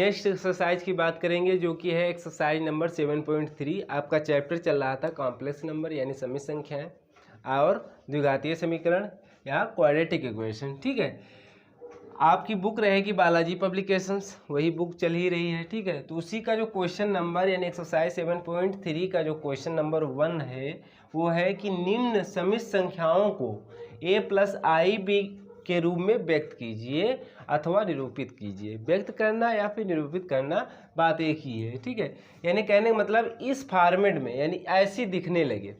Next exercise की बात करेंगे जो कि है एक्सरसाइज नंबर 7.3। आपका चैप्टर चल रहा था कॉम्प्लेक्स नंबर यानी समित संख्याएं और द्विघातीय समीकरण या क्वाड्रेटिक इक्वेशन। ठीक है, आपकी बुक रहेगी बालाजी पब्लिकेशंस, वही बुक चल ही रही है। ठीक है, तो उसी का जो क्वेश्चन नंबर यानी एक्सरसाइज 7.3 का जो क्वेश्चन नंबर 1 है वो है कि निम्न समित संख्याओं को a प्लस आई बी के रूप में व्यक्त कीजिए अथवा निरूपित कीजिए। व्यक्त करना या फिर निरूपित करना बात एक ही है। ठीक है, यानी कहने का मतलब इस फॉर्मेट में यानी ऐसी दिखने लगे।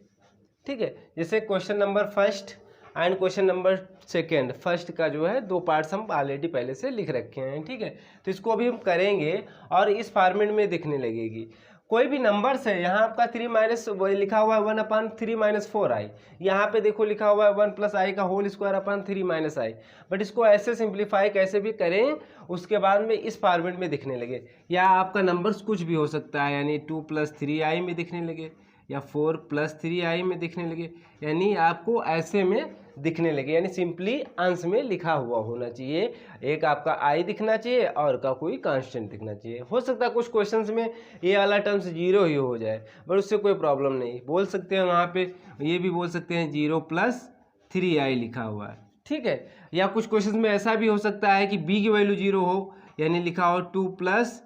ठीक है, जैसे question number first and question number second, first का जो है 2 पार्ट्स हम ऑलरेडी पहले से लिख रखे हैं। ठीक है, तो इसको अभी हम करेंगे और इस फॉर्मेट में दिखने लगेगी। कोई भी नंबर्स है, यहाँ आपका 3 माइनस लिखा हुआ है 1/3 माइनस 4i, यहाँ पे देखो लिखा हुआ है 1 प्लस आई का whole square upon 3 minus I. But इसको ऐसे सिंप्लीफाई कैसे भी करें उसके बाद में इस फॉर्मेट में दिखने लगे। या आपका नंबर्स कुछ भी हो सकता है, यानी 2 प्लस 3i में दिखने लगे या 4 प्लस 3i में दिखने लगे, यानी आपको ऐसे में दिखने लगे, यानी सिंपली अंश में लिखा हुआ होना चाहिए। एक आपका i दिखना चाहिए और का कोई कांस्टेंट दिखना चाहिए। हो सकता है कुछ क्वेश्चंस में ये वाला टर्म्स 0 ही हो जाए, बट उससे कोई प्रॉब्लम नहीं, बोल सकते हैं वहाँ पे ये भी बोल सकते हैं 0 प्लस 3i लिखा हुआ है। ठीक है, या कुछ क्वेश्चंस में ऐसा भी हो सकता है कि b की वैल्यू 0 हो, यानी लिखा हो 2 प्लस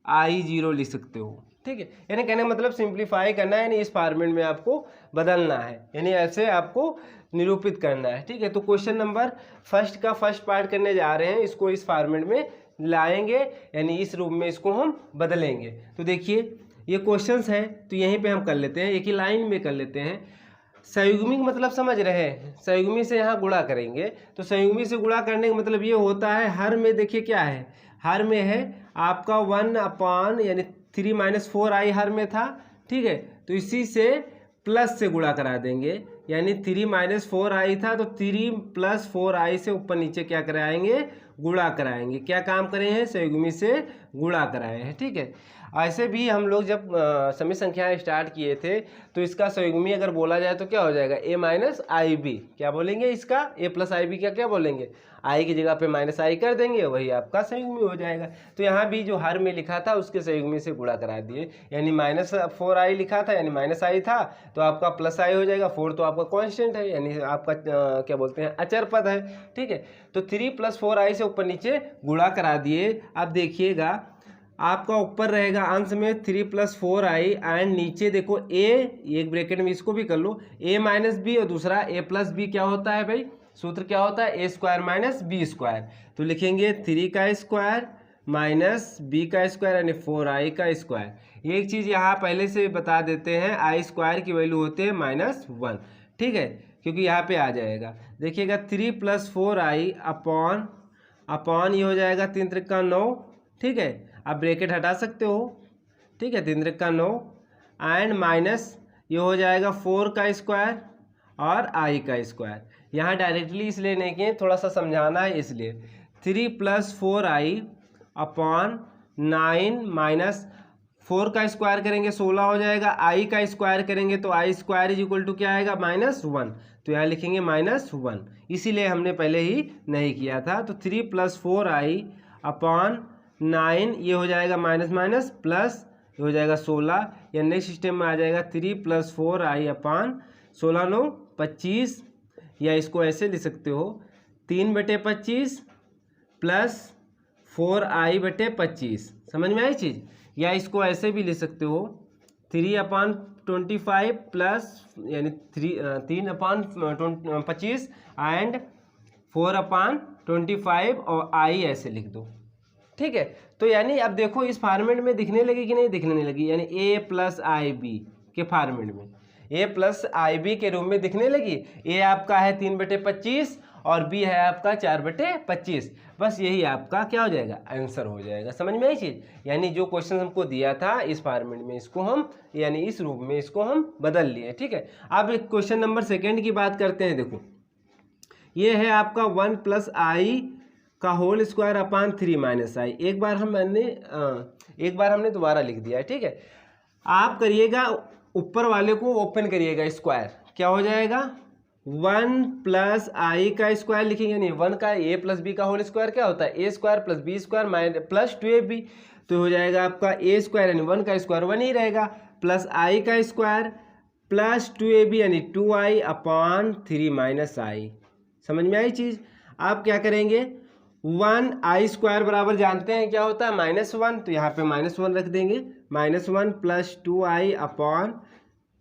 आई 0 लिख सकते हो। ठीक है, यानी कहने का मतलब सिंप्लीफाई करना है, यानी इस फॉर्मेट में आपको बदलना है, यानी ऐसे आपको निरूपित करना है। ठीक है, तो क्वेश्चन नंबर फर्स्ट का फर्स्ट पार्ट करने जा रहे हैं, इसको इस फॉर्मेट में लाएंगे, यानी इस रूप में इसको हम बदलेंगे। तो देखिए ये क्वेश्चंस हैं, तो यहीं पे हम कर लेते हैं, एक ही लाइन में कर लेते हैं। संयुग्मी का मतलब समझ रहे हैं, संयुग्मी से यहाँ गुणा करेंगे, तो संयुग्मी से गुणा करने का मतलब ये होता है हर में देखिए क्या है, हर में है आपका 1 यानी 3 माइनस 4i हर में था। ठीक है, तो इसी से प्लस से गुणा करा देंगे, यानी 3 माइनस 4i था तो 3 प्लस 4i से ऊपर नीचे क्या कराएंगे, गुणा कराएंगे। क्या काम करे हैं, संयुग्मी से गुणा कराए हैं। ठीक है, ऐसे भी हम लोग जब समित संख्याएं स्टार्ट किए थे तो इसका संयुग्मी अगर बोला जाए तो क्या हो जाएगा, a माइनस आई बी। क्या बोलेंगे इसका, a प्लस आई बी का क्या बोलेंगे, आई की जगह पे माइनस आई कर देंगे, वही आपका संयुग्मी हो जाएगा। तो यहाँ भी जो हर में लिखा था उसके संयुग्मी से गुणा करा दिए, यानी माइनस 4i लिखा था यानी माइनस आई था तो आपका प्लस आई हो जाएगा। 4 तो आपका कांस्टेंट है, यानी आपका क्या बोलते हैं अचर पद है। ठीक है, तो 3 प्लस 4i से ऊपर नीचे गुणा करा दिए। अब देखिएगा आपका ऊपर रहेगा अंश में 3 प्लस 4i एंड नीचे देखो a, एक ब्रैकेट में इसको भी कर लो, a माइनस बी और दूसरा a प्लस बी। क्या होता है भाई, सूत्र क्या होता है, a square minus B square. तो लिखेंगे 3 का स्क्वायर माइनस b का स्क्वायर यानी 4i का स्क्वायर। एक चीज़ यहाँ पहले से बता देते हैं, आई स्क्वायर की वैल्यू होते हैं -1। ठीक है, क्योंकि यहाँ पे आ जाएगा, देखिएगा 3 प्लस 4i अपॉन ये हो जाएगा 3 त्रिका 9। ठीक है, आप ब्रैकेट हटा सकते हो। ठीक है, 3 त्रिका 9 एंड माइनस ये हो जाएगा 4 का स्क्वायर और i का स्क्वायर। यहाँ डायरेक्टली इसलिए नहीं किए, थोड़ा सा समझाना है इसलिए। 3 प्लस 4i अपॉन 9 माइनस 4 का स्क्वायर करेंगे 16 हो जाएगा, i का स्क्वायर करेंगे तो i square is equal to क्या आएगा, -1। तो यहाँ लिखेंगे -1, इसीलिए हमने पहले ही नहीं किया था। तो 3 प्लस 4i अपॉन 9 ये हो जाएगा माइनस माइनस प्लस, ये हो जाएगा 16, या नेक्स्ट सिस्टम में आ जाएगा 3 प्लस 4i अपॉन 16 9 25, या इसको ऐसे लिख सकते हो 3/25 प्लस 4i/25। समझ में आई चीज़, या इसको ऐसे भी लिख सकते हो 3/25 प्लस यानी 3/25 एंड 4/25 और i ऐसे लिख दो। ठीक है, तो यानी अब देखो इस फॉर्मेट में दिखने लगी कि नहीं, दिखने नहीं लगी, यानी a प्लस आई बी के फॉर्मेट में, a प्लस आई बी के रूप में दिखने लगी। a आपका है 3/25 और b है आपका 4/25। बस यही आपका क्या हो जाएगा, आंसर हो जाएगा। समझ में आई चीज़, यानी जो क्वेश्चन हमको दिया था इस फॉर्मेट में इसको हम यानी इस रूप में इसको हम बदल लिए। ठीक है, अब एक क्वेश्चन नंबर सेकेंड की बात करते हैं। देखो ये है आपका 1 प्लस आई का होल स्क्वायर अपॉन 3 माइनस आई। एक बार हमने दोबारा लिख दिया है। ठीक है, आप करिएगा ऊपर वाले को ओपन करिएगा स्क्वायर, क्या हो जाएगा 1 प्लस आई का स्क्वायर लिखेंगे, नहीं 1 का ए प्लस बी का होल स्क्वायर क्या होता है, A square plus B square minus plus 2ab, तो हो जाएगा आपका ए स्क्वायर यानी 1 का स्क्वायर 1 ही रहेगा, प्लस आई का स्क्वायर प्लस 2ab यानी 2i अपॉन 3 माइनस आई। समझ में आई चीज़। आप क्या करेंगे, 1 आई स्क्वायर बराबर जानते हैं क्या होता है -1, तो यहाँ पे -1 रख देंगे, -1 प्लस 2i अपॉन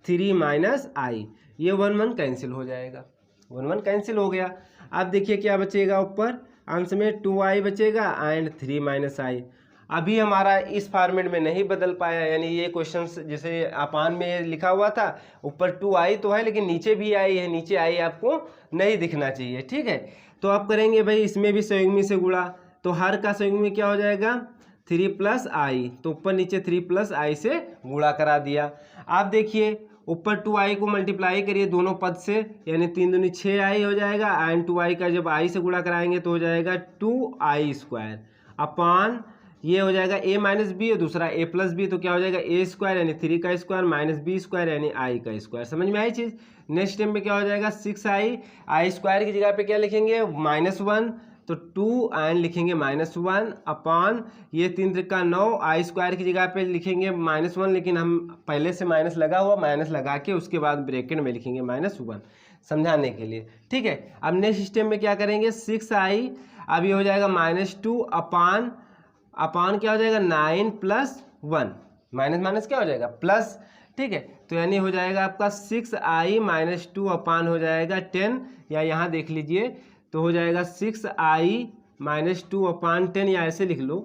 3 माइनस आई, ये 1 1 कैंसिल हो जाएगा, 1 1 कैंसिल हो गया। अब देखिए क्या बचेगा, ऊपर अंश में 2i बचेगा एंड 3 माइनस आई। अभी हमारा इस फॉर्मेट में नहीं बदल पाया, यानी ये क्वेश्चन जैसे अपान में लिखा हुआ था ऊपर 2i तो है लेकिन नीचे भी आई है, नीचे आई आपको नहीं दिखना चाहिए, ठीक है। तो आप करेंगे भाई इसमें भी संयुग्मी से गुणा, तो हर का संयुग्मी क्या हो जाएगा 3 प्लस आई, तो ऊपर नीचे 3 प्लस आई से गुणा करा दिया। आप देखिए ऊपर 2i को मल्टीप्लाई करिए दोनों पद से, यानी 3 दूनी 6i हो जाएगा एंड 2i का जब i से गुणा कराएंगे तो हो जाएगा 2i स्क्वायर अपॉन ये हो जाएगा a माइनस बी और दूसरा a प्लस बी, तो क्या हो जाएगा a स्क्वायर यानी 3 का स्क्वायर माइनस बी स्क्वायर यानी i का स्क्वायर। समझ में आई चीज़। नेक्स्ट टाइम में क्या हो जाएगा 6i, i स्क्वायर की जगह पे क्या लिखेंगे -1, तो 2 एंड लिखेंगे -1 अपॉन ये 3 त्रिका 9, i स्क्वायर की जगह पे लिखेंगे -1 लेकिन हम पहले से माइनस लगा हुआ, माइनस लगा के उसके बाद ब्रैकेट में लिखेंगे -1 समझाने के लिए, ठीक है। अब नेक्स्ट स्टेप में क्या करेंगे 6i, अब ये हो जाएगा -2 अपॉन क्या हो जाएगा 9 प्लस 1, माइनस माइनस क्या हो जाएगा प्लस, ठीक है। तो यानी हो जाएगा आपका 6i माइनस 2 अपॉन हो जाएगा 10, या यहाँ देख लीजिए तो हो जाएगा 6i माइनस 2 अपॉन 10, या ऐसे लिख लो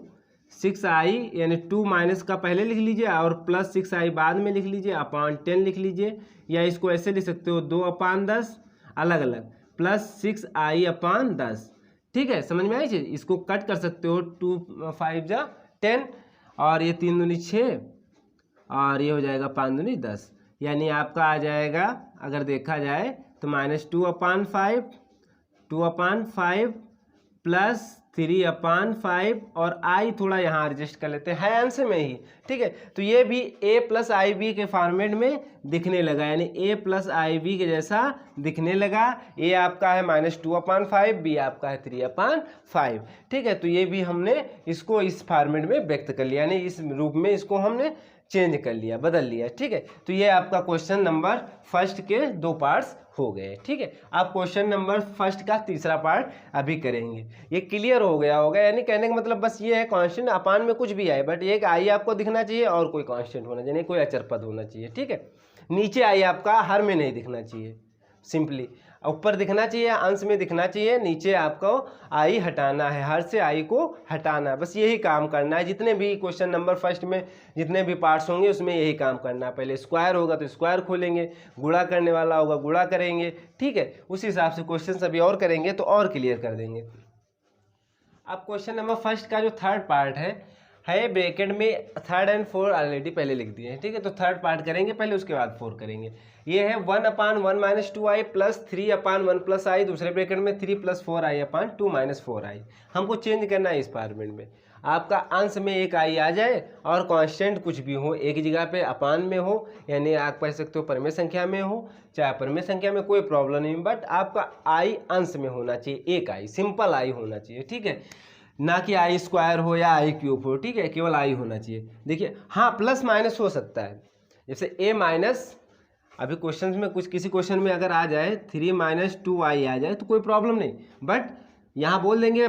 6i यानी 2 माइनस का पहले लिख लीजिए और प्लस 6i बाद में लिख लीजिए अपॉन 10 लिख लीजिए, या इसको ऐसे लिख सकते हो 2 अपॉन 10 अलग अलग प्लस 6i अपॉन 10, ठीक है। समझ में आई चीज। इसको कट कर सकते हो 2 5 जा 10 और ये 3 दूनी 6 और ये हो जाएगा 5 दूनी 10, यानी आपका आ जाएगा अगर देखा जाए तो -2 अपॉन 5, 2 अपॉन 5 प्लस 3 अपॉन 5 और i थोड़ा यहाँ एडजस्ट कर लेते हैं आंसर में ही, ठीक है। तो ये भी a प्लस आई बी के फॉर्मेट में दिखने लगा, यानी a प्लस आई बी के जैसा दिखने लगा। a आपका है -2 अपॉन 5, b आपका है 3 अपॉन 5, ठीक है। तो ये भी हमने इसको इस फॉर्मेट में व्यक्त कर लिया, यानी इस रूप में इसको हमने चेंज कर लिया, बदल लिया, ठीक है। तो ये आपका क्वेश्चन नंबर फर्स्ट के 2 पार्ट्स हो गए, ठीक है। आप क्वेश्चन नंबर फर्स्ट का तीसरा पार्ट अभी करेंगे, ये क्लियर हो गया होगा। यानी कहने का मतलब बस ये है कांस्टेंट अपान में कुछ भी आए बट एक आई आपको दिखना चाहिए और कोई कांस्टेंट होना चाहिए, कोई अचर पद होना चाहिए, ठीक है। नीचे आई आपका हर में नहीं दिखना चाहिए, सिंपली ऊपर दिखना चाहिए, अंश में दिखना चाहिए, नीचे आपको आई हटाना है, हर से आई को हटाना है, बस यही काम करना है। जितने भी क्वेश्चन नंबर फर्स्ट में जितने भी पार्ट्स होंगे उसमें यही काम करना है। पहले स्क्वायर होगा तो स्क्वायर खोलेंगे, गुणा करने वाला होगा गुणा करेंगे, ठीक है। उस हिसाब से क्वेश्चन अभी और करेंगे तो और क्लियर कर देंगे। अब क्वेश्चन नंबर फर्स्ट का जो थर्ड पार्ट है ब्रैकेट में 3 और 4 ऑलरेडी पहले लिख दिए हैं, ठीक है। तो थर्ड पार्ट करेंगे पहले, उसके बाद 4 करेंगे। ये है 1 upon 1 minus 2i plus 3 upon 1 plus i, दूसरे ब्रैकेट में 3 plus 4i upon 2 minus 4i। हमको चेंज करना है इस फॉर्मेट में। आपका अंश में एक आई आ जाए और कांस्टेंट कुछ भी हो, एक जगह पे अपान में हो, यानी आप कह सकते हो परमेय संख्या में हो चाहे परमेय संख्या में, कोई प्रॉब्लम नहीं, बट आपका आई अंश में होना चाहिए, एक आई सिंपल आई होना चाहिए, ठीक है। ना कि आई स्क्वायर हो या आई क्यूब हो, ठीक है, केवल आई होना चाहिए। देखिए हाँ प्लस माइनस हो सकता है, जैसे ए माइनस, अभी क्वेश्चन में कुछ किसी क्वेश्चन में अगर आ जाए 3 माइनस 2i आ जाए तो कोई प्रॉब्लम नहीं, बट यहाँ बोल देंगे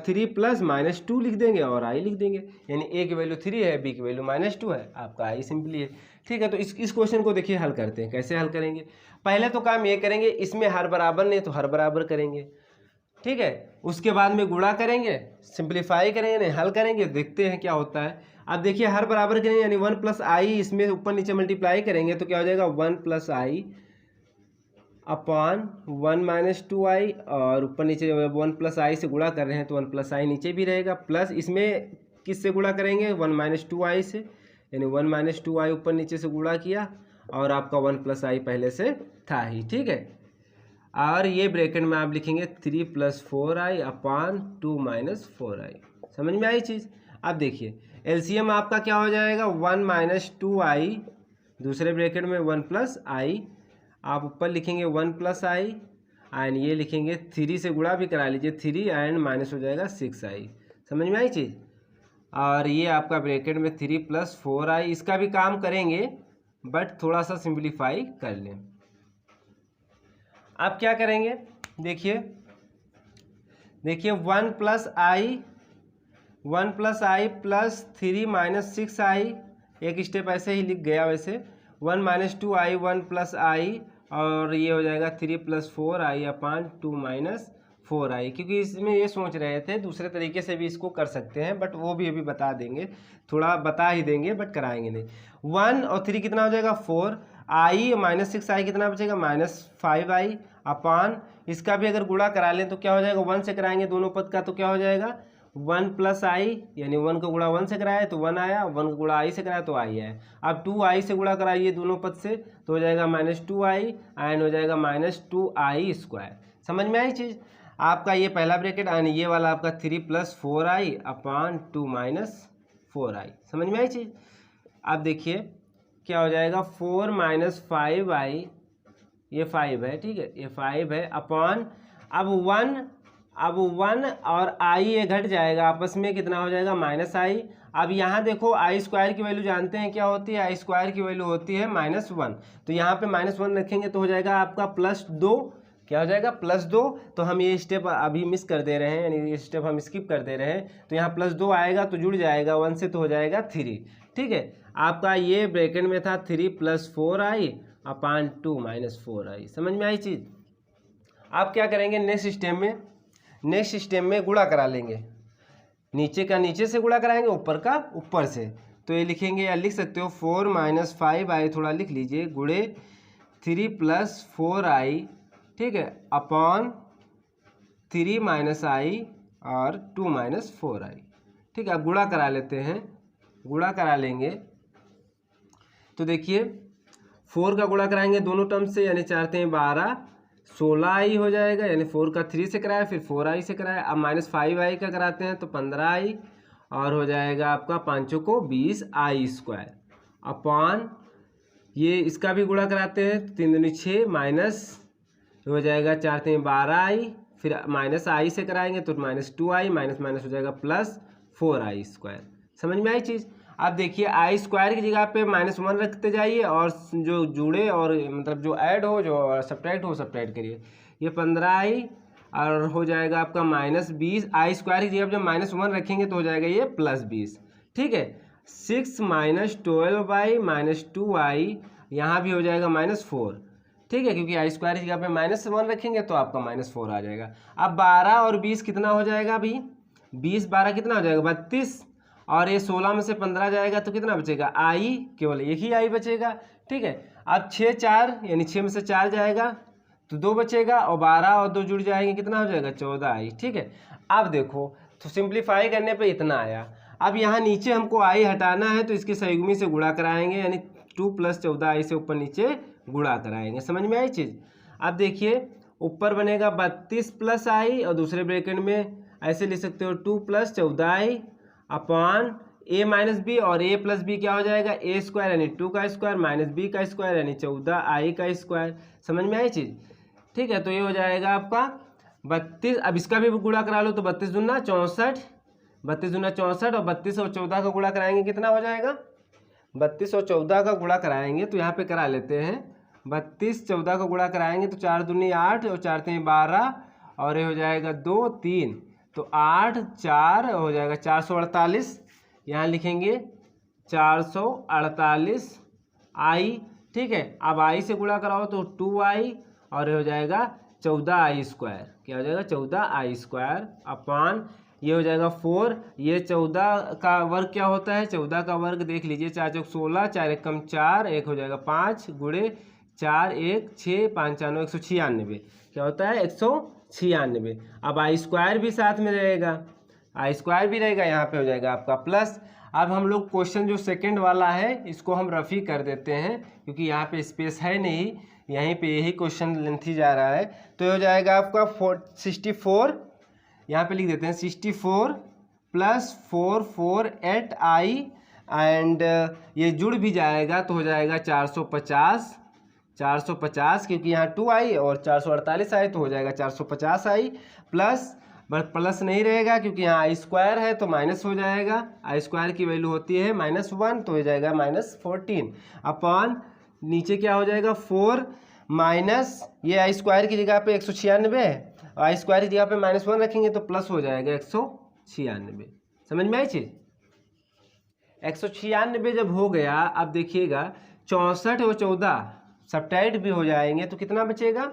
3 प्लस -2 लिख देंगे और i लिख देंगे, यानी a की वैल्यू 3 है, b की वैल्यू -2 है, आपका i सिंपली है, ठीक है। तो इस क्वेश्चन को देखिए हल करते हैं, कैसे हल करेंगे। पहले तो काम ये करेंगे, इसमें हर बराबर नहीं तो हर बराबर करेंगे, ठीक है। उसके बाद में गुणा करेंगे, सिंप्लीफाई करेंगे, नहीं हल करेंगे, देखते हैं क्या होता है। अब देखिए हर बराबर करेंगे यानी 1 प्लस आई, इसमें ऊपर नीचे मल्टीप्लाई करेंगे तो क्या हो जाएगा 1 प्लस आई अपॉन 1 माइनस 2i, और ऊपर नीचे 1 प्लस आई से गुणा कर रहे हैं तो 1 प्लस आई नीचे भी रहेगा, प्लस इसमें किससे गुणा करेंगे 1 माइनस 2i से, यानी 1 माइनस 2i ऊपर नीचे से गुणा किया और आपका 1 प्लस आई पहले से था ही, ठीक है। और ये ब्रैकेट में आप लिखेंगे 3 plus 4i upon 2 minus 4i। समझ में आई चीज़। अब देखिए एलसीएम आपका क्या हो जाएगा 1 माइनस 2i, दूसरे ब्रैकेट में 1 प्लस आई आप ऊपर लिखेंगे 1 प्लस आई एंड ये लिखेंगे 3 से गुणा भी करा लीजिए 3 एंड माइनस हो जाएगा 6i। समझ में आई चीज़। और ये आपका ब्रैकेट में 3 प्लस 4i, इसका भी काम करेंगे बट थोड़ा सा सिंप्लीफाई कर लें। आप क्या करेंगे, देखिए 1 प्लस आई प्लस 3 माइनस 6i, एक स्टेप ऐसे ही लिख गया वैसे। 1 माइनस 2i 1 प्लस आई और ये हो जाएगा 3 plus 4i upon 2 minus 4i, क्योंकि इसमें ये सोच रहे थे दूसरे तरीके से भी इसको कर सकते हैं बट वो भी अभी बता देंगे, थोड़ा बता ही देंगे बट कराएंगे नहीं। 1 और 3 कितना हो जाएगा 4, आई माइनस 6i कितना बचेगा माइनस 5i अपॉन, इसका भी अगर गुणा करा लें तो क्या हो जाएगा, 1 से कराएंगे दोनों पद का तो क्या हो जाएगा 1 प्लस आई, यानी 1 का गुणा 1 से कराया तो 1 आया, 1 का गुणा आई से कराया तो आई आया। अब 2i से गुणा कराइए दोनों पद से तो हो जाएगा माइनस 2i एंड हो जाएगा माइनस 2i स्क्वायर। समझ में आई चीज़। आपका ये पहला ब्रैकेट एंड ये वाला आपका 3 plus 4i upon 2 minus 4i। समझ में आई चीज़। अब देखिए क्या हो जाएगा 4 माइनस 5i, ये 5 है, ठीक है, ये 5 है अपॉन, अब 1 और आई ये घट जाएगा आपस में, कितना हो जाएगा माइनस आई। अब यहाँ देखो आई स्क्वायर की वैल्यू जानते हैं क्या होती है, आई स्क्वायर की वैल्यू होती है -1, तो यहाँ पे -1 रखेंगे तो हो जाएगा आपका +2, क्या हो जाएगा +2। तो हम ये स्टेप अभी मिस कर दे रहे हैं, यानी ये स्टेप हम स्किप कर दे रहे हैं, तो यहाँ +2 आएगा तो जुड़ जाएगा 1 से तो हो जाएगा 3, ठीक है। आपका ये ब्रैकेट में था 3 plus 4i upon 2 minus 4i। समझ में आई चीज़। आप क्या करेंगे नेक्स्ट स्टेप में गुणा करा लेंगे, नीचे का नीचे से गुणा कराएंगे, ऊपर का ऊपर से। तो ये लिखेंगे या लिख सकते हो 4 माइनस 5i, थोड़ा लिख लीजिए, गुणे 3 प्लस 4i, ठीक है, अपॉन 3 माइनस आई और 2 माइनस 4i, ठीक है। अब गुणा करा लेते हैं, गुणा करा लेंगे तो देखिए 4 का गुणा कराएंगे दोनों टर्म से, यानी 4 × 12 16i हो जाएगा, यानी 4 का 3 से कराया फिर 4i से कराया। अब माइनस 5i का कराते हैं तो 15i और हो जाएगा आपका 5 को 20i स्क्वायर अपॉन, ये इसका भी गुणा कराते हैं तो 3 दूनी 6 माइनस हो जाएगा 4 × 12i, फिर माइनस आई से कराएंगे तो -2i माइनस माइनस हो जाएगा +4i स्क्वायर। समझ में आई चीज़। अब देखिए आई स्क्वायर की जगह पे -1 रखते जाइए और जो जुड़े और मतलब जो ऐड हो जो सब्ट्रैक्ट हो सब्ट्रैक्ट करिए। ये 15i और हो जाएगा आपका -20, आई स्क्वायर की जगह पे जब -1 रखेंगे तो हो जाएगा ये +20, ठीक है। 6 माइनस 12i माइनस 2i, यहाँ भी हो जाएगा -4, ठीक है, क्योंकि आई स्क्वायर की जगह पे -1 रखेंगे तो आपका -4 आ जाएगा। अब 12 और 20 कितना हो जाएगा, अभी 20 12 कितना हो जाएगा 32, और ये 16 में से 15 जाएगा तो कितना बचेगा आई, केवल एक ही आई बचेगा, ठीक है। अब 6 4 यानी 6 में से 4 जाएगा तो 2 बचेगा और 12 और 2 जुड़ जाएंगे, कितना हो जाएगा 14 आई, ठीक है। अब देखो तो सिंप्लीफाई करने पे इतना आया। अब यहाँ नीचे हमको आई हटाना है तो इसके संयुग्मी से गुणा कराएंगे, यानी 2 + 14i से ऊपर नीचे गुणा कराएंगे। समझ में आई चीज़। अब देखिए ऊपर बनेगा 32 प्लस आई और दूसरे ब्रैकेट में ऐसे लिख सकते हो 2 + 14i upon a minus B, और a प्लस बी क्या हो जाएगा a स्क्वायर यानी 2 का स्क्वायर माइनस b का स्क्वायर यानी 14i का स्क्वायर। समझ में आई चीज़, ठीक है। तो ये हो जाएगा आपका 32, अब इसका भी गुणा करा लो तो 32 दूना 64, 32 दूना 64 और 32 और 14 का गुणा कराएंगे कितना हो जाएगा, 32 और 14 का गुणा कराएंगे तो यहाँ पे करा लेते हैं। 32 14 का गुणा कराएंगे तो 4 दूनी 8 और 4 × 12 और ये हो जाएगा 2 3, तो 8 4 हो जाएगा 448, यहाँ लिखेंगे 448 आई, ठीक है। अब आई से गुणा कराओ तो 2i और ये हो जाएगा 14i स्क्वायर, क्या हो जाएगा 14i स्क्वायर अपॉन ये हो जाएगा 4, ये 14 का वर्ग क्या होता है, 14 का वर्ग देख लीजिए 4 × 16, 4 × 1 4, 1 हो जाएगा 5 गुणे 4 1 6 5 4 9 196, क्या होता है 196। अब आई स्क्वायर भी साथ में रहेगा, आई स्क्वायर भी रहेगा, यहाँ पे हो जाएगा आपका प्लस। अब हम लोग क्वेश्चन जो सेकंड वाला है इसको हम रफ ही कर देते हैं क्योंकि यहाँ पे स्पेस है नहीं, यहीं पे यही क्वेश्चन लेंथी जा रहा है। तो ये हो जाएगा आपका 64, यहाँ पे लिख देते हैं 64 + 448i एंड ये जुड़ भी जाएगा तो हो जाएगा 450 450, क्योंकि यहाँ 2 आई और 448 आई तो हो जाएगा 450 आई, प्लस प्लस नहीं रहेगा क्योंकि यहाँ आई स्क्वायर है तो माइनस हो जाएगा, आई स्क्वायर की वैल्यू होती है -1 तो हो जाएगा -14 अपॉन नीचे क्या हो जाएगा 4 माइनस ये आई स्क्वायर की जगह पे 196 है और आई स्क्वायर की जगह पे -1 रखेंगे तो प्लस हो जाएगा 196। समझ में आई चीज? 196 जब हो गया, अब देखिएगा 64 और 14 सब्ट्रैक्ट भी हो जाएंगे तो कितना बचेगा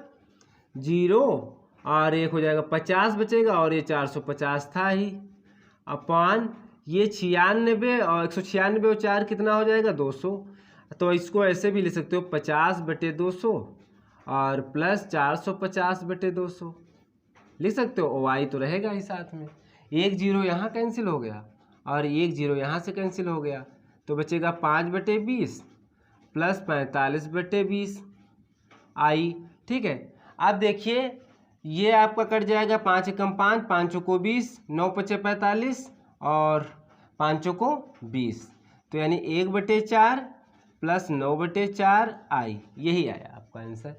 0 और 1 हो जाएगा 50 बचेगा और ये 450 था ही अपॉन ये 96 और 196 और 4 कितना हो जाएगा 200। तो इसको ऐसे भी लिख सकते हो 50/200 और प्लस 450/200 लिख सकते हो। वाई तो रहेगा ही साथ में, 1 0 यहाँ कैंसिल हो गया और 1 0 यहाँ से कैंसिल हो गया तो बचेगा 5/20 प्लस 45/20 आई। ठीक है, अब देखिए ये आपका कट जाएगा 5 एकम 5, 5 चौको 20, 9 पचे 45 और 5 चौको 20 तो यानी 1/4 प्लस 9/4 आई, यही आया आपका आंसर।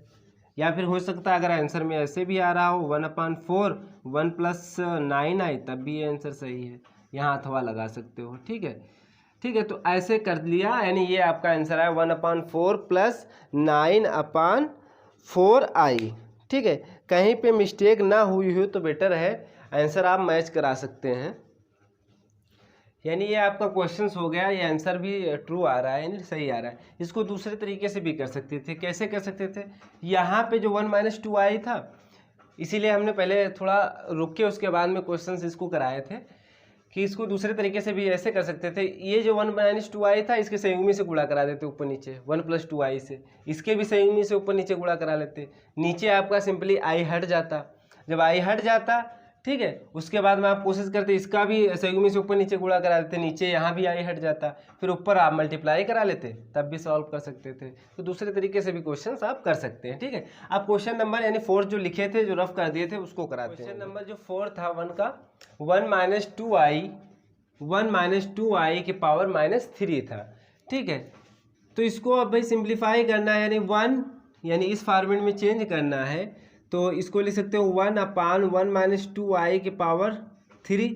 या फिर हो सकता है अगर आंसर में ऐसे भी आ रहा हो 1/4 1 + 9 आई तब भी ये आंसर सही है, यहाँ अथवा लगा सकते हो। ठीक है, ठीक है, तो ऐसे कर लिया, यानी ये आपका आंसर है 1/4 प्लस 9/4 आई। ठीक है, कहीं पे मिस्टेक ना हुई हो तो बेटर है, आंसर आप मैच करा सकते हैं। यानी ये आपका क्वेश्चंस हो गया, ये आंसर भी ट्रू आ रहा है यानी सही आ रहा है। इसको दूसरे तरीके से भी कर सकते थे। कैसे कर सकते थे? यहाँ पे जो 1 - 2 आई था, इसीलिए हमने पहले थोड़ा रुक के उसके बाद में क्वेश्चंस इसको कराए थे कि इसको दूसरे तरीके से भी ऐसे कर सकते थे। ये जो 1 - 2 आई था इसके संयुग्मी से गुणा करा देते ऊपर नीचे 1 + 2 आई से, इसके भी संयुग्मी से ऊपर नीचे गुणा करा लेते, नीचे आपका सिंपली आई हट जाता। जब आई हट जाता, ठीक है, उसके बाद में आप कोशिश करते इसका भी संयुग्मी से ऊपर नीचे गुणा करा देते, नीचे यहाँ भी आई हट जाता, फिर ऊपर आप मल्टीप्लाई करा लेते, तब भी सॉल्व कर सकते थे। तो दूसरे तरीके से भी क्वेश्चंस आप कर सकते हैं। ठीक है, आप क्वेश्चन नंबर यानी 4 जो लिखे थे, जो रफ कर दिए थे, उसको कराते हैं। क्वेश्चन नंबर जो 4 था 1 का 1 - 2 आई के पावर -3 था। ठीक है, तो इसको अब भाई सिंप्लीफाई करना है, यानी 1 यानी इस फॉर्मेट में चेंज करना है, तो इसको लिख सकते हो 1/1 - 2 आई के पावर 3।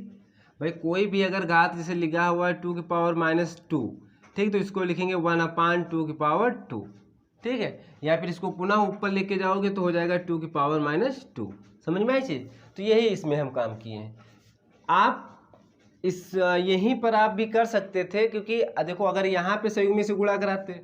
भाई कोई भी अगर घात जैसे लिखा हुआ है 2 की पावर -2, ठीक, तो इसको लिखेंगे 1/2 की पावर 2। ठीक है, या फिर इसको पुनः ऊपर लेके जाओगे तो हो जाएगा 2 की पावर -2। समझ में आई चीज़? तो यही इसमें हम काम किए हैं। आप इस यहीं पर आप भी कर सकते थे, क्योंकि देखो अगर यहाँ पे संयुग्मी से गुणा कराते,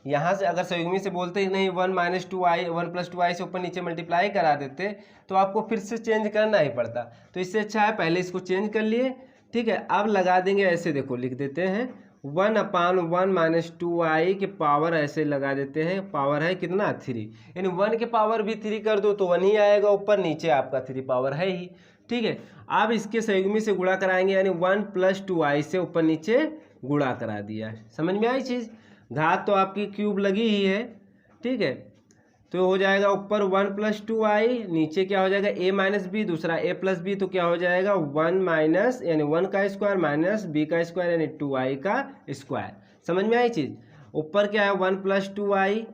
यहाँ से अगर संयुग्मी से बोलते ही नहीं 1 - 2 आई 1 + 2 आई से ऊपर नीचे मल्टीप्लाई करा देते तो आपको फिर से चेंज करना ही पड़ता। तो इससे अच्छा है पहले इसको चेंज कर लिए। ठीक है, अब लगा देंगे ऐसे, देखो लिख देते हैं 1/1 - 2 आई के पावर ऐसे लगा देते हैं, पावर है कितना 3, यानी 1 के पावर भी 3 कर दो तो 1 ही आएगा ऊपर, नीचे आपका 3 पावर है ही। ठीक है, अब इसके संयुग्मी से गुणा कराएंगे, यानी 1 + 2 आई से ऊपर नीचे गुणा करा दिया। समझ में आई चीज़? घात तो आपकी क्यूब लगी ही है। ठीक है, तो हो जाएगा ऊपर 1 + 2 आई, नीचे क्या हो जाएगा a - b, दूसरा a + b, तो क्या हो जाएगा 1 यानी 1 का स्क्वायर माइनस b का स्क्वायर यानी 2 आई का स्क्वायर। समझ में आई चीज़? ऊपर क्या है 1 + 2 आई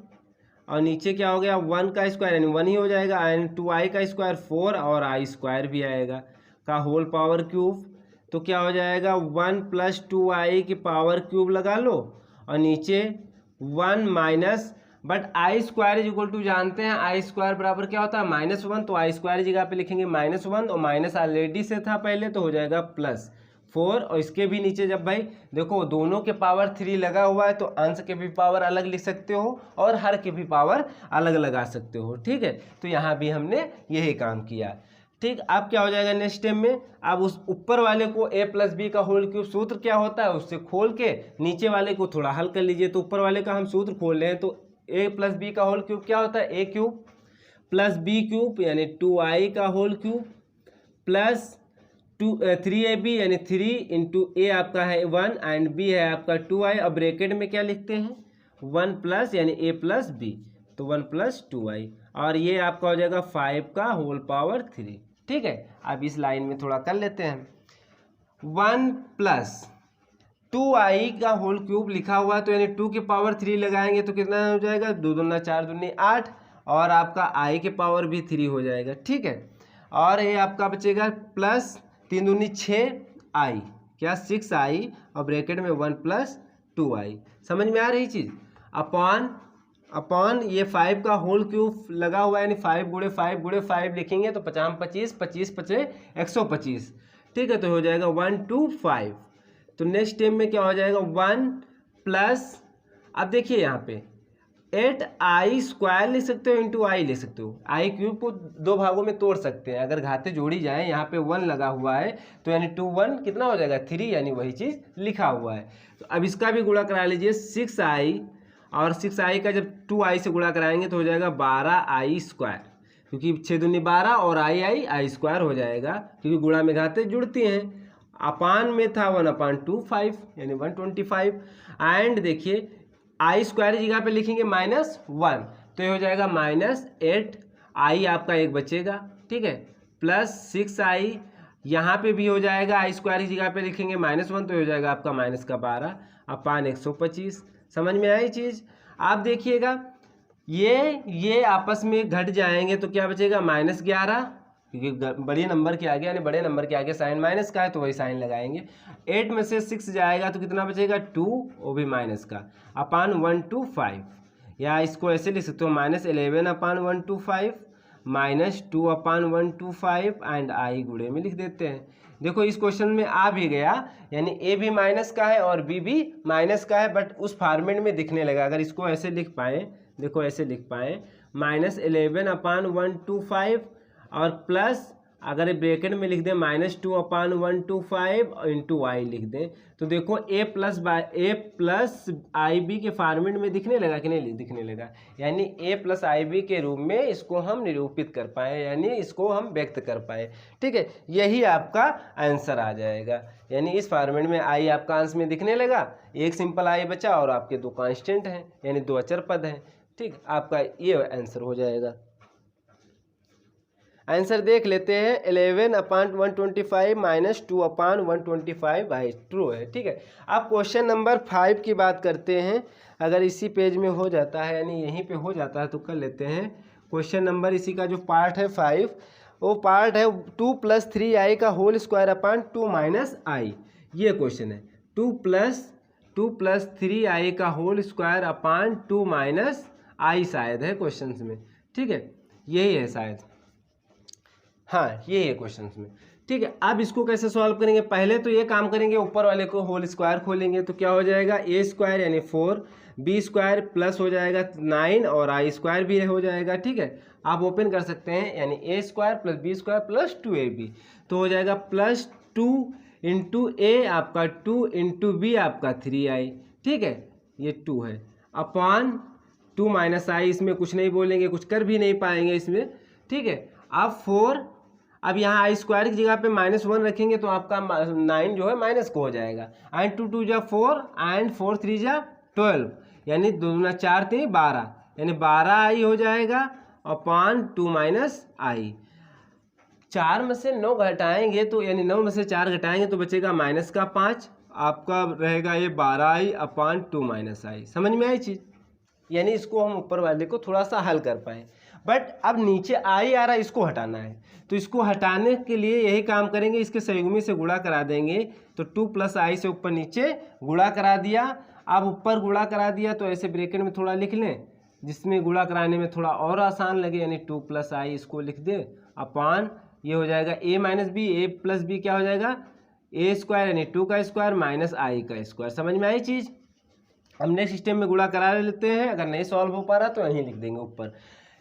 और नीचे क्या हो गया 1 का स्क्वायर यानी 1 ही हो जाएगा, यानी 2 आई का स्क्वायर 4 और आई स्क्वायर भी आएगा का होल पावर क्यूब। तो क्या हो जाएगा 1 + 2 आई की पावर क्यूब लगा लो और नीचे 1 minus, but I square is equal to जानते हैं आई स्क्वायर बराबर क्या होता है -1, तो आई स्क्वायर जगह पे लिखेंगे -1 और माइनस ऑलरेडी से था पहले तो हो जाएगा +4, और इसके भी नीचे जब भाई देखो दोनों के पावर 3 लगा हुआ है तो अंश के भी पावर अलग लिख सकते हो और हर के भी पावर अलग लगा सकते हो। ठीक है, तो यहाँ भी हमने यही काम किया। ठीक, अब क्या हो जाएगा नेक्स्ट स्टेप में, अब उस ऊपर वाले को a + b का होल क्यूब सूत्र क्या होता है उससे खोल के नीचे वाले को थोड़ा हल कर लीजिए। तो ऊपर वाले का हम सूत्र खोल रहे हैं, तो a + b का होल क्यूब क्या होता है a³ + b³ यानी 2i का होल क्यूब प्लस 3ab यानी 3 × a आपका है 1 एंड b है आपका 2i। अब ब्रैकेट में क्या लिखते हैं 1 प्लस यानी a + b, तो 1 + 2i और ये आपका हो जाएगा 5 का होल पावर 3। ठीक है, अब इस लाइन में थोड़ा कर लेते हैं 1 + 2i का होल क्यूब लिखा हुआ है, तो यानी 2 की पावर 3 लगाएंगे तो कितना हो जाएगा, 2 दूना 4 दूनी 8, और आपका i के पावर भी 3 हो जाएगा, ठीक है। और ये आपका बचेगा प्लस 3 दूनी 6i, क्या 6i, और ब्रैकेट में 1 प्लस 2i। समझ में आ रही चीज़। अपॉन ये 5 का होल क्यूब लगा हुआ है, यानी 5 गुणे 5 गुणे 5 लिखेंगे तो 50 25 25 पचे 125, ठीक है, तो हो जाएगा 125। तो नेक्स्ट स्टेप में क्या हो जाएगा, 1 प्लस, अब देखिए यहाँ पे 8i स्क्वायर लिख सकते हो इंटू आई लिख सकते हो। आई क्यूब को दो भागों में तोड़ सकते हैं, अगर घाते जोड़ी जाए, यहाँ पे 1 लगा हुआ है तो यानी 2 1 कितना हो जाएगा 3, यानी वही चीज़ लिखा हुआ है। तो अब इसका भी गुणा करा लीजिए 6i, और 6i का जब 2i से गुणा कराएंगे तो हो जाएगा 12i स्क्वायर, क्योंकि 6 दूनी 12 और आई स्क्वायर हो जाएगा, क्योंकि गुणा में घाते जुड़ती हैं। अपान में था 1/25 यानी 125, एंड देखिए आई स्क्वायर की जगह पे लिखेंगे -1, तो ये हो जाएगा -8, आई आपका एक बचेगा, ठीक है, प्लस 6i, यहाँ पे भी हो जाएगा आई स्क्वायर की जगह पे लिखेंगे -1, तो हो जाएगा आपका -12 अपान 125। समझ में आई चीज़। आप देखिएगा ये आपस में घट जाएंगे तो क्या बचेगा -11, क्योंकि बड़े नंबर के आगे, यानी बड़े नंबर के आगे साइन माइनस का है तो वही साइन लगाएंगे। 8 में से 6 जाएगा तो कितना बचेगा 2, वो भी माइनस का, अपान 125, या इसको ऐसे लिख सकते हो -11 अपान 125 -2 अपान 125 एंड आई गुणे में लिख देते हैं। देखो इस क्वेश्चन में आ भी गया, यानी ए भी माइनस का है और बी भी माइनस का है, बट उस फॉर्मेट में दिखने लगा। अगर इसको ऐसे लिख पाए, देखो ऐसे लिख पाए -11 अपान 125 और प्लस अगर ब्रैकेट में लिख दें -2 अपान 125 इंटू आई लिख दें, तो देखो ए प्लस आई बी के फॉर्मेट में दिखने लगा कि नहीं दिखने लगा, यानी ए प्लस आई बी के रूप में इसको हम निरूपित कर पाए, यानी इसको हम व्यक्त कर पाए, ठीक है। यही आपका आंसर आ जाएगा, यानी इस फॉर्मेट में आई आपका अंश में दिखने लगा, एक सिंपल आई बचा और आपके 2 कांस्टेंट हैं, यानी 2 अचर पद हैं, ठीक, आपका ये आंसर हो जाएगा। आंसर देख लेते हैं, 11 अपान 125 -2 अपान 125 भाई ट्रू है, ठीक है। अब क्वेश्चन नंबर 5 की बात करते हैं। अगर इसी पेज में हो जाता है, यानी यहीं पे हो जाता है तो कर लेते हैं। क्वेश्चन नंबर इसी का जो पार्ट है 5, वो पार्ट है 2 + 3i का होल स्क्वायर अपान 2 - i। ये क्वेश्चन है 2 + 3i का होल स्क्वायर अपान 2 - i शायद है क्वेश्चन में, ठीक है, यही है शायद, हाँ ये है क्वेश्चन में, ठीक है। अब इसको कैसे सॉल्व करेंगे, पहले तो ये काम करेंगे, ऊपर वाले को होल स्क्वायर खोलेंगे तो क्या हो जाएगा a स्क्वायर यानी 4, b स्क्वायर प्लस हो जाएगा 9 और i स्क्वायर भी हो जाएगा, ठीक है। आप ओपन कर सकते हैं, यानी a square plus b square plus 2ab, तो हो जाएगा +2 इंटू a आपका 2 इंटू b आपका 3i, ठीक है, ये 2 है, अपान 2 - i, इसमें कुछ नहीं बोलेंगे, कुछ कर भी नहीं पाएंगे इसमें, ठीक है। अब 4, अब यहाँ आई स्क्वायर की जगह पे -1 रखेंगे तो आपका 9 जो है माइनस को हो जाएगा, एंड 2 2 जा 4 एंड 4 3 जा 12, यानी 2 दूना 4 3 12, यानी 12i हो जाएगा अपान 2 - i। 4 में से 9 घटाएंगे तो, यानी 9 में से 4 घटाएंगे तो बचेगा -5, आपका रहेगा ये 12i अपान 2 - i। समझ में आई चीज़, यानी इसको हम ऊपर वाले को थोड़ा सा हल कर पाए, बट अब नीचे आई आ रहा है, इसको हटाना है, तो इसको हटाने के लिए यही काम करेंगे, इसके संयुग्मी से गुणा करा देंगे, तो 2 + i से ऊपर नीचे गुणा करा दिया। अब ऊपर गुणा करा दिया तो ऐसे ब्रैकेट में थोड़ा लिख लें, जिसमें गुणा कराने में थोड़ा और आसान लगे, यानी 2 + i इसको लिख दें अपान, ये हो जाएगा a - b, a + b क्या हो जाएगा a स्क्वायर यानी 2 का स्क्वायर -i का स्क्वायर। समझ में आई चीज़। अब नेक्स्ट सिस्टम में गुणा करा लेते हैं, अगर नहीं सॉल्व हो पा रहा तो यहीं लिख देंगे ऊपर,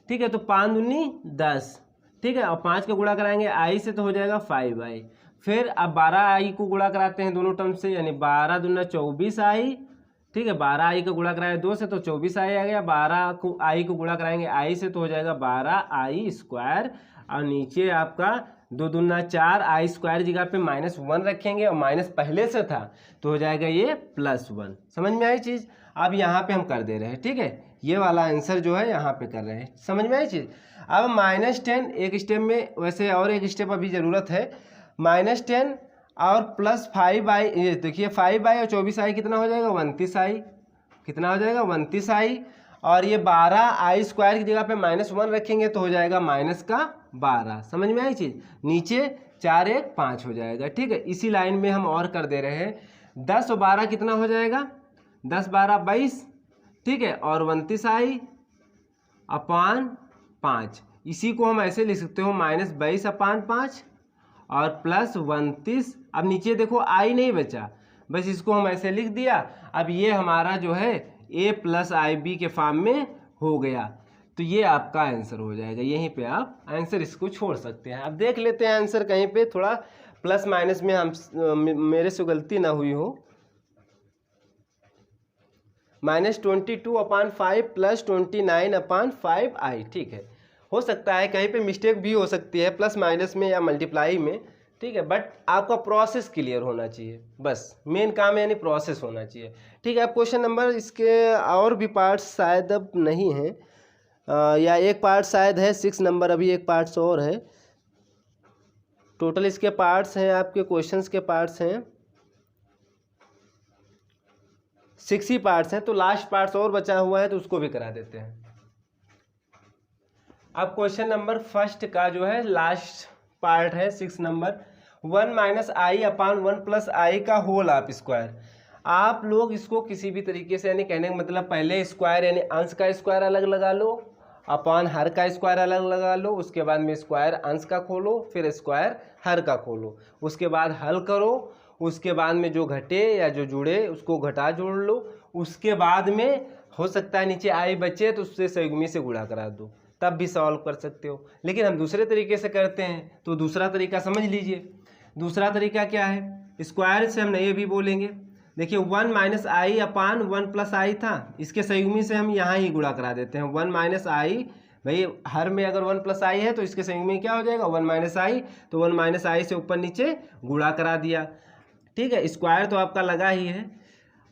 ठीक है। तो 5 दूनी 10, ठीक है, और 5 का गुणा कराएंगे i से तो हो जाएगा 5i। फिर अब 12i को गुणा कराते हैं दोनों टर्म से, यानी 12 दूना 24i, ठीक है, 12i का गुणा कराएंगे 2 से तो 24i आ गया, 12i को गुणा कराएंगे i से तो हो जाएगा 12i स्क्वायर, और नीचे आपका 2 दूना 4, i स्क्वायर जगह पे -1 रखेंगे और माइनस पहले से था तो हो जाएगा ये +1। समझ में आई चीज़। अब यहाँ पे हम कर दे रहे हैं, ठीक है, ये वाला आंसर जो है यहाँ पे कर रहे हैं। समझ में आई चीज़। अब -10 एक स्टेप में, वैसे और एक स्टेप अभी ज़रूरत है, -10 और प्लस 5i, ये देखिए 5i और 24i कितना हो जाएगा 29i, कितना हो जाएगा 29i। और ये 12i² की जगह पे -1 रखेंगे तो हो जाएगा -12। समझ में आई चीज़, नीचे 4 1 5 हो जाएगा। ठीक है, इसी लाइन में हम और कर दे रहे हैं। 10 और 12 कितना हो जाएगा 10 12 22। ठीक है, और 29i अपान 5, इसी को हम ऐसे लिख सकते हो -22 अपान 5 और प्लस 29। अब नीचे देखो आई नहीं बचा, बस इसको हम ऐसे लिख दिया। अब ये हमारा जो है a + IB के फॉर्म में हो गया, तो ये आपका आंसर हो जाएगा। यहीं पे आप आंसर इसको छोड़ सकते हैं। अब देख लेते हैं आंसर कहीं पे थोड़ा प्लस माइनस में हम मेरे से गलती ना हुई हो। -22 अपान 5 प्लस 29 अपान 5i। ठीक है, हो सकता है कहीं पे मिस्टेक भी हो सकती है प्लस माइनस में या मल्टीप्लाई में। ठीक है, बट आपका प्रोसेस क्लियर होना चाहिए, बस मेन काम है यानी प्रोसेस होना चाहिए। ठीक है, अब क्वेश्चन नंबर इसके और भी पार्ट्स शायद अब नहीं हैं, या एक पार्ट शायद है 6 नंबर, अभी एक पार्ट्स और है। टोटल इसके पार्ट्स हैं, आपके क्वेश्चंस के पार्ट्स हैं 6 ही पार्ट्स हैं, तो लास्ट पार्ट्स और बचा हुआ है तो उसको भी करा देते हैं। अब क्वेश्चन नंबर फर्स्ट का जो है लास्ट पार्ट है 6 नंबर, 1 - i अपान 1 + i का होल ऑफ स्क्वायर। आप लोग इसको किसी भी तरीके से, यानी कहने का मतलब पहले स्क्वायर यानी अंश का स्क्वायर अलग लगा लो, अपान हर का स्क्वायर अलग लगा लो, उसके बाद में स्क्वायर अंश का खोलो, फिर स्क्वायर हर का खोलो, उसके बाद हल करो, उसके बाद में जो घटे या जो जुड़े उसको घटा जोड़ लो, उसके बाद में हो सकता है नीचे आई बचे तो उससे संयुग्मी से गुणा करा दो, तब भी सॉल्व कर सकते हो। लेकिन हम दूसरे तरीके से करते हैं, तो दूसरा तरीका समझ लीजिए। दूसरा तरीका क्या है, स्क्वायर से हम ये भी बोलेंगे। देखिए 1 - i अपान 1 + i था, इसके संयुग्मी से हम यहाँ ही गुणा करा देते हैं। 1 - i, भाई हर में अगर 1 + i है तो इसके संयुग्मी क्या हो जाएगा 1 - i, तो 1 - i से ऊपर नीचे गुणा करा दिया। ठीक है, स्क्वायर तो आपका लगा ही है।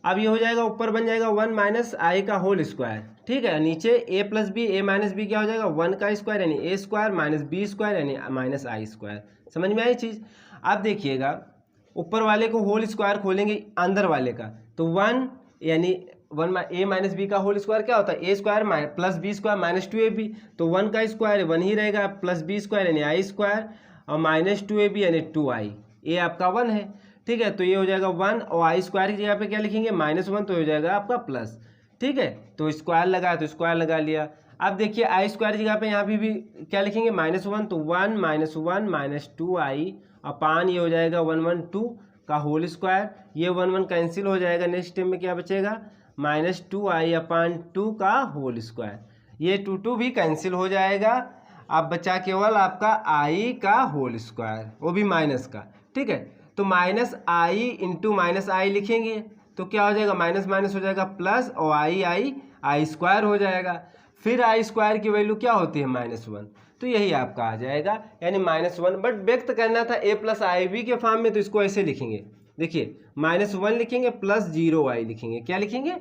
अब ये हो जाएगा, ऊपर बन जाएगा 1 - i का होल स्क्वायर। ठीक है, नीचे a + b, a - b क्या हो जाएगा 1 का स्क्वायर यानी a² - b² यानी -i²। समझ में आई चीज़। अब देखिएगा ऊपर वाले को होल स्क्वायर खोलेंगे अंदर वाले का, तो 1 यानी a - b का होल स्क्वायर क्या होता है a² + b² -2ab, तो 1 का स्क्वायर 1 ही रहेगा, प्लस b² यानी i² और -2ab यानी 2i, a आपका 1 है। ठीक है, तो ये हो जाएगा 1 और i² की जगह पे क्या लिखेंगे -1, तो हो जाएगा आपका प्लस। ठीक है, तो स्क्वायर लगा तो स्क्वायर लगा लिया। अब देखिए i² की जगह पे यहाँ भी क्या लिखेंगे -1, तो 1 - 1 - 2i अपान ये हो जाएगा 1 1 2 का होल स्क्वायर। ये 1 1 कैंसिल हो जाएगा, नेक्स्ट स्टेप में क्या बचेगा -2i अपान 2 का होल स्क्वायर। ये 2 2 भी कैंसिल हो जाएगा, अब बचा केवल आपका i का होल स्क्वायर, वो भी माइनस का। ठीक है, तो -i × -i लिखेंगे तो क्या हो जाएगा माइनस माइनस हो जाएगा प्लस, और i² हो जाएगा। फिर i² की वैल्यू क्या होती है -1, तो यही आपका आ जाएगा यानी -1। बट व्यक्त करना था a + ib के फॉर्म में, तो इसको ऐसे लिखेंगे। देखिए -1 लिखेंगे प्लस 0i लिखेंगे, क्या लिखेंगे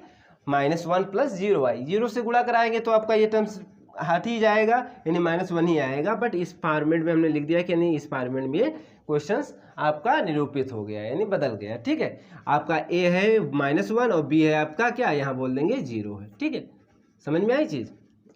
-1 + 0i, 0 से गुणा कराएंगे तो आपका ये टर्म्स हट ही जाएगा यानी -1 ही आएगा। बट इस फॉर्मेट में हमने लिख दिया कि नहीं, इस फॉर्मेट में क्वेश्चंस आपका निरूपित हो गया यानी बदल गया। ठीक है, आपका a है -1 और b है आपका क्या, यहाँ बोल देंगे 0 है। ठीक है, समझ में आई चीज़,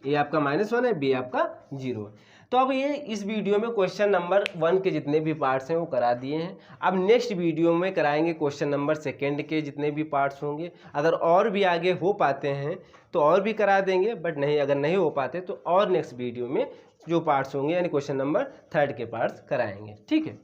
a आपका -1 है, b आपका 0 है। तो अब ये इस वीडियो में क्वेश्चन नंबर 1 के जितने भी पार्ट्स हैं वो करा दिए हैं। अब नेक्स्ट वीडियो में कराएंगे क्वेश्चन नंबर 2 के जितने भी पार्ट्स होंगे। अगर और भी आगे हो पाते हैं तो और भी करा देंगे, बट नहीं अगर नहीं हो पाते तो और नेक्स्ट वीडियो में जो पार्ट्स होंगे यानी क्वेश्चन नंबर 3 के पार्ट्स कराएंगे। ठीक है।